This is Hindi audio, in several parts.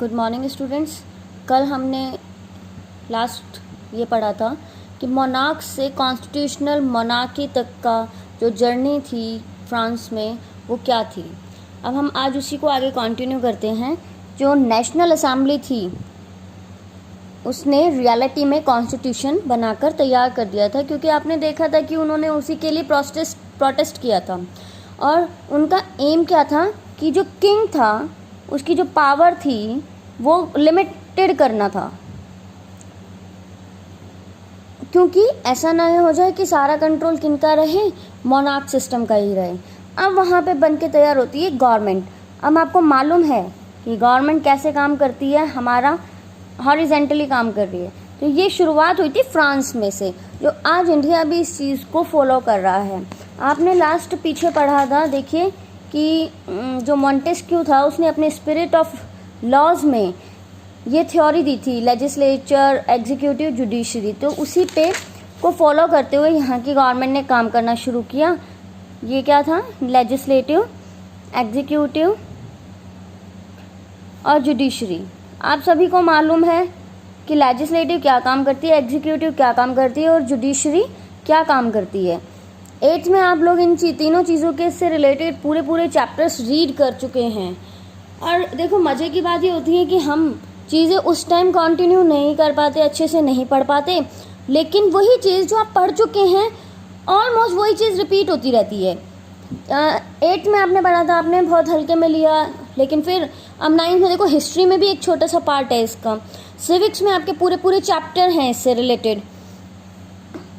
Good morning students. कल हमने लास्ट ये पढ़ा था कि मोनार्क से कॉन्स्टिट्यूशनल मोनार्की तक का जो जर्नी थी फ्रांस में वो क्या थी। अब हम आज उसी को आगे कंटिन्यू करते हैं। जो नेशनल असेंबली थी उसने रियलिटी में कॉन्स्टिट्यूशन बनाकर तैयार कर दिया था, क्योंकि आपने देखा था कि उन्होंने उसी के लिए प्रोटेस्ट किया था। और उनका एम क्या था कि जो किंग था उसकी जो पावर थी वो लिमिटेड करना था, क्योंकि ऐसा ना हो जाए कि सारा कंट्रोल किनका रहे, मोनार्क सिस्टम का ही रहे। अब वहाँ पे बन के तैयार होती है गवर्नमेंट। अब आपको मालूम है कि गवर्नमेंट कैसे काम करती है, हमारा हॉरिजेंटली काम कर रही है। तो ये शुरुआत हुई थी फ्रांस में से, जो आज इंडिया भी इस चीज़ को फॉलो कर रहा है। आपने लास्ट पीछे पढ़ा था, देखिए कि जो मॉन्टेस्क्यू था उसने अपने स्पिरिट ऑफ लॉज में ये थ्योरी दी थी, लेजिस्लेचर, एग्जीक्यूटिव, जुडिशरी। तो उसी पे को फॉलो करते हुए यहाँ की गवर्नमेंट ने काम करना शुरू किया। ये क्या था, लेजिस्लेटिव, एग्जीक्यूटिव और जुडिशरी। आप सभी को मालूम है कि लेजिस्लेटिव क्या काम करती है, एग्जीक्यूटिव क्या काम करती है और जुडिशरी क्या काम करती है। 8th में आप लोग इन तीनों चीज़ों के से रिलेटेड पूरे चैप्टर्स रीड कर चुके हैं। और देखो मज़े की बात ये होती है कि हम चीज़ें उस टाइम कंटिन्यू नहीं कर पाते, अच्छे से नहीं पढ़ पाते, लेकिन वही चीज़ जो आप पढ़ चुके हैं ऑलमोस्ट वही चीज़ रिपीट होती रहती है। 8th में आपने पढ़ा था, आपने बहुत हल्के में लिया, लेकिन फिर अब 9th में देखो हिस्ट्री में भी एक छोटा सा पार्ट है इसका, सिविक्स में आपके पूरे चैप्टर हैं इससे रिलेटेड,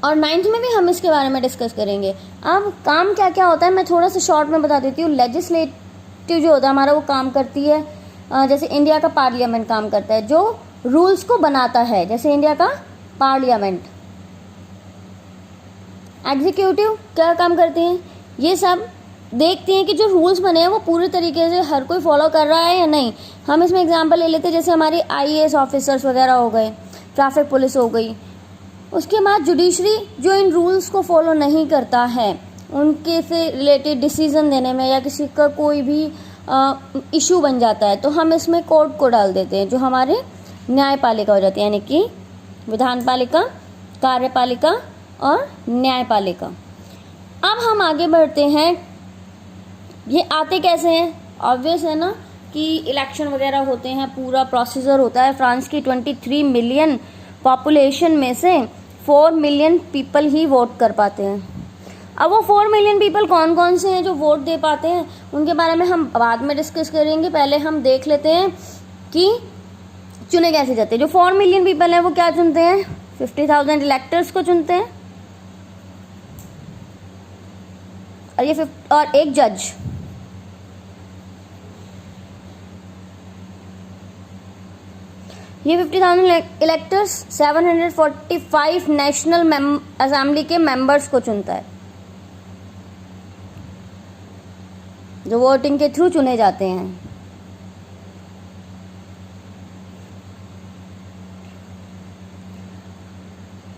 और 9th में भी हम इसके बारे में डिस्कस करेंगे। अब काम क्या क्या होता है मैं थोड़ा सा शॉर्ट में बता देती हूँ। लेजिस्लेटिव जो होता है हमारा वो काम करती है, जैसे इंडिया का पार्लियामेंट काम करता है, जो रूल्स को बनाता है, जैसे इंडिया का पार्लियामेंट। एग्जीक्यूटिव क्या काम करती हैं, ये सब देखते हैं कि जो रूल्स बने हैं वो पूरी तरीके से हर कोई फॉलो कर रहा है या नहीं। हम इसमें एग्जांपल ले लेते हैं, जैसे हमारी IAS ऑफिसर्स वगैरह हो गए, ट्रैफिक पुलिस हो गई। उसके बाद जुडिशरी जो इन रूल्स को फॉलो नहीं करता है, उनके से रिलेटेड डिसीजन देने में या किसी का कोई भी इशू बन जाता है तो हम इसमें कोर्ट को डाल देते हैं, जो हमारे न्यायपालिका हो जाती है, यानी कि विधानपालिका, कार्यपालिका और न्यायपालिका। अब हम आगे बढ़ते हैं। ये आते कैसे हैं, ऑब्वियस है ना कि इलेक्शन वगैरह होते हैं, पूरा प्रोसीजर होता है। फ्रांस की 23 मिलियन पॉपुलेशन में से 4 मिलियन पीपल ही वोट कर पाते हैं। अब वो 4 मिलियन पीपल कौन कौन से हैं जो वोट दे पाते हैं, उनके बारे में हम बाद में डिस्कस करेंगे। पहले हम देख लेते हैं कि चुने कैसे जाते हैं। जो 4 मिलियन पीपल हैं वो क्या चुनते हैं, 50,000 इलेक्टर्स को चुनते हैं, और एक जज। ये 50,000 इलेक्टर्स 745 नेशनल असेंबली के मेंबर्स को चुनता है, जो वोटिंग के थ्रू चुने जाते हैं।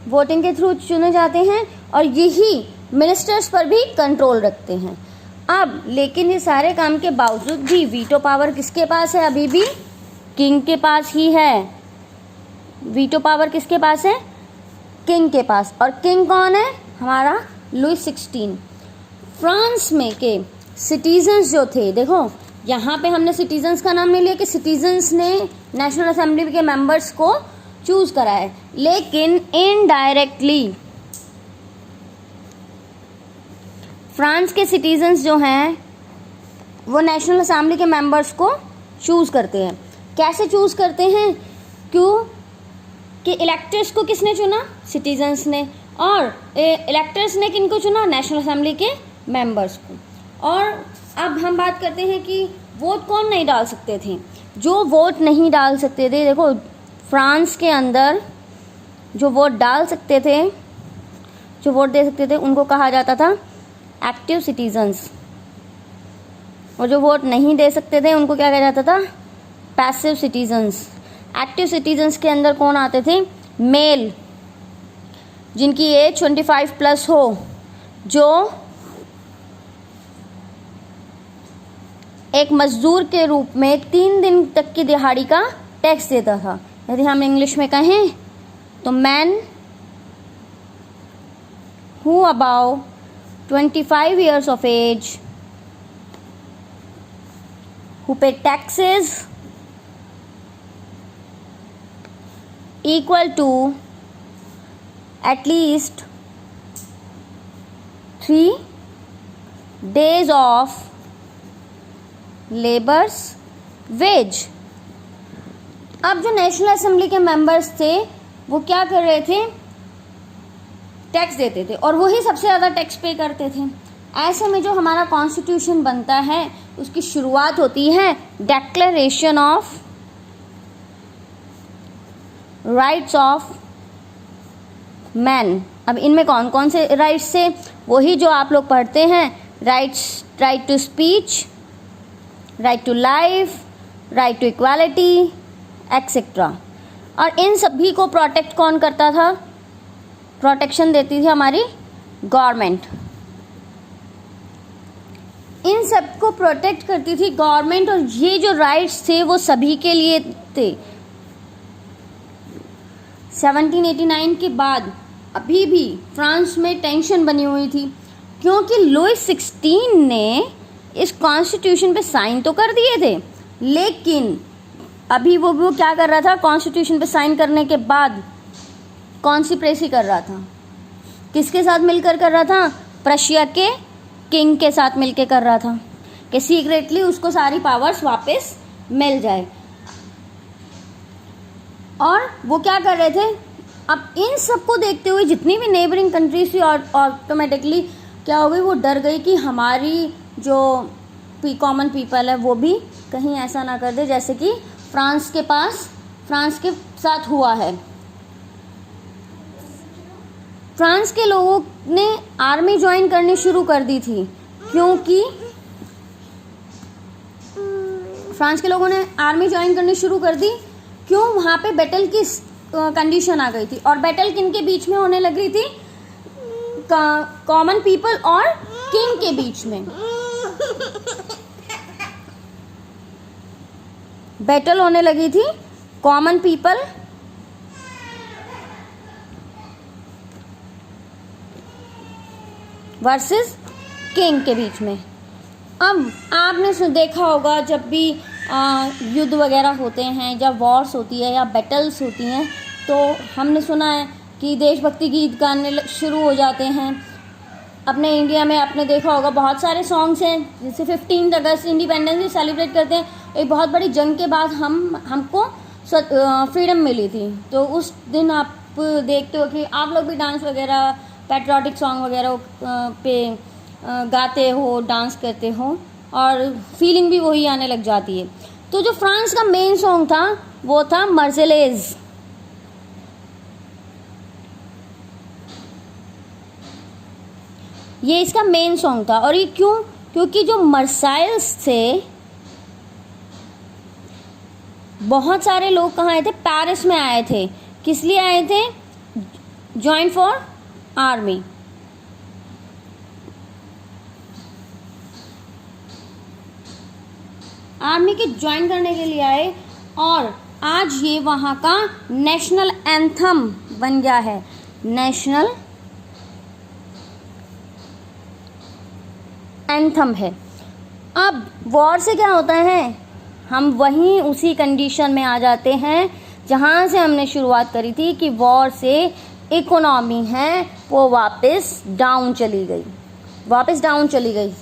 वोटिंग के थ्रू चुने जाते हैं और यही मिनिस्टर्स पर भी कंट्रोल रखते हैं। अब लेकिन ये सारे काम के बावजूद भी वीटो पावर किसके पास है, अभी भी किंग के पास ही है। वीटो पावर किसके पास है, किंग के पास। और किंग कौन है, हमारा लुई 16। फ्रांस में के सिटीजन्स जो थे, देखो यहाँ पे हमने सिटीजन्स का नाम नहीं लिया कि सिटीजन्स ने नेशनल असेंबली के मेंबर्स को चूज करा है, लेकिन इनडायरेक्टली फ्रांस के सिटीजन्स जो हैं वो नेशनल असेंबली के मेंबर्स को चूज करते हैं। कैसे चूज करते हैं, क्यों कि इलेक्टर्स को किसने चुना, सिटीजन्स ने, और इलेक्टर्स ने किनको चुना, नेशनल असेंबली के मेंबर्स को। और अब हम बात करते हैं कि वोट कौन नहीं डाल सकते थे। जो वोट नहीं डाल सकते थे, देखो फ्रांस के अंदर जो वोट डाल सकते थे, जो वोट दे सकते थे, उनको कहा जाता था एक्टिव सिटीजन्स, और जो वोट नहीं दे सकते थे उनको क्या कहा जाता था, पैसिव सिटीजन्स। एक्टिव सिटीजन्स के अंदर कौन आते थे, मेल जिनकी एज 25+ हो, जो एक मजदूर के रूप में 3 दिन तक की दिहाड़ी का टैक्स देता था। यदि हम इंग्लिश में कहें तो man who about 25 years of age who pay taxes equal to at least 3 days of labor's wage। अब जो नेशनल असेंबली के मेंबर्स थे वो क्या कर रहे थे, टैक्स देते थे और वही सबसे ज़्यादा टैक्स पे करते थे। ऐसे में जो हमारा कॉन्स्टिट्यूशन बनता है उसकी शुरुआत होती है declaration of rights of man. अब इनमें कौन कौन से राइट्स थे, वही जो आप लोग पढ़ते हैं, right to speech, right to life, right to equality etcetera. और इन सभी को प्रोटेक्ट कौन करता था, प्रोटेक्शन देती थी हमारी गवर्नमेंट। इन सब को प्रोटेक्ट करती थी गवर्नमेंट और ये जो राइट्स थे वो सभी के लिए थे। 1789 के बाद अभी भी फ्रांस में टेंशन बनी हुई थी क्योंकि लुईस 16 ने इस कॉन्स्टिट्यूशन पे साइन तो कर दिए थे, लेकिन अभी वो क्या कर रहा था, कॉन्स्टिट्यूशन पे साइन करने के बाद कॉन्स्पिरेसी कर रहा था। किसके साथ मिलकर कर रहा था, प्रशिया के किंग के साथ मिलकर कर रहा था कि सीक्रेटली उसको सारी पावर्स वापस मिल जाए। और वो क्या कर रहे थे, अब इन सब को देखते हुए जितनी भी नेबरिंग कंट्रीज थी और ऑटोमेटिकली क्या हो गई, वो डर गई कि हमारी जो कॉमन पीपल है वो भी कहीं ऐसा ना कर दे जैसे कि फ्रांस के साथ हुआ है। फ्रांस के लोगों ने आर्मी ज्वाइन करनी शुरू कर दी थी क्योंकि फ्रांस के लोगों ने आर्मी ज्वाइन करनी शुरू कर दी क्यों, वहाँ पे बैटल की कंडीशन आ गई थी। और बैटल किन के बीच में होने लग रही थी, कॉमन पीपल और किंग के बीच में बैटल होने लगी थी, कॉमन पीपल वर्सेस किंग के बीच में। अब आपने देखा होगा जब भी युद्ध वगैरह होते हैं, जब वॉर्स होती है या बैटल्स होती हैं, तो हमने सुना है कि देशभक्ति गीत गाने शुरू हो जाते हैं। अपने इंडिया में आपने देखा होगा बहुत सारे सॉन्ग्स हैं, जैसे 15 अगस्त इंडिपेंडेंस डे सेलिब्रेट करते हैं। एक बहुत बड़ी जंग के बाद हमको फ्रीडम मिली थी, तो उस दिन आप देखते हो कि आप लोग भी डांस वगैरह, पैट्रियोटिक सॉन्ग वगैरह पे गाते हो, डांस करते हो और फीलिंग भी वही आने लग जाती है। तो जो फ्रांस का मेन सॉन्ग था वो था मर्सेलेज। ये इसका मेन सॉन्ग था। और ये क्यों, क्योंकि जो मर्साइल्स थे, बहुत सारे लोग कहाँ आए थे, पेरिस में आए थे। किस लिए आए थे, ज्वाइन फॉर आर्मी। आर्मी के ज्वाइन करने के लिए आए और आज ये वहाँ का नेशनल एंथम बन गया है, नेशनल एंथम है। अब वॉर से क्या होता है, हम वहीं उसी कंडीशन में आ जाते हैं जहाँ से हमने शुरुआत करी थी कि वॉर से इकोनॉमी है वो वापस डाउन चली गई।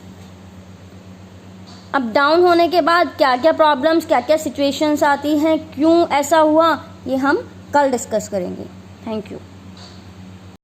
अब डाउन होने के बाद क्या क्या प्रॉब्लम्स, क्या क्या सिचुएशंस आती हैं, क्यों ऐसा हुआ, ये हम कल डिस्कस करेंगे। Thank you.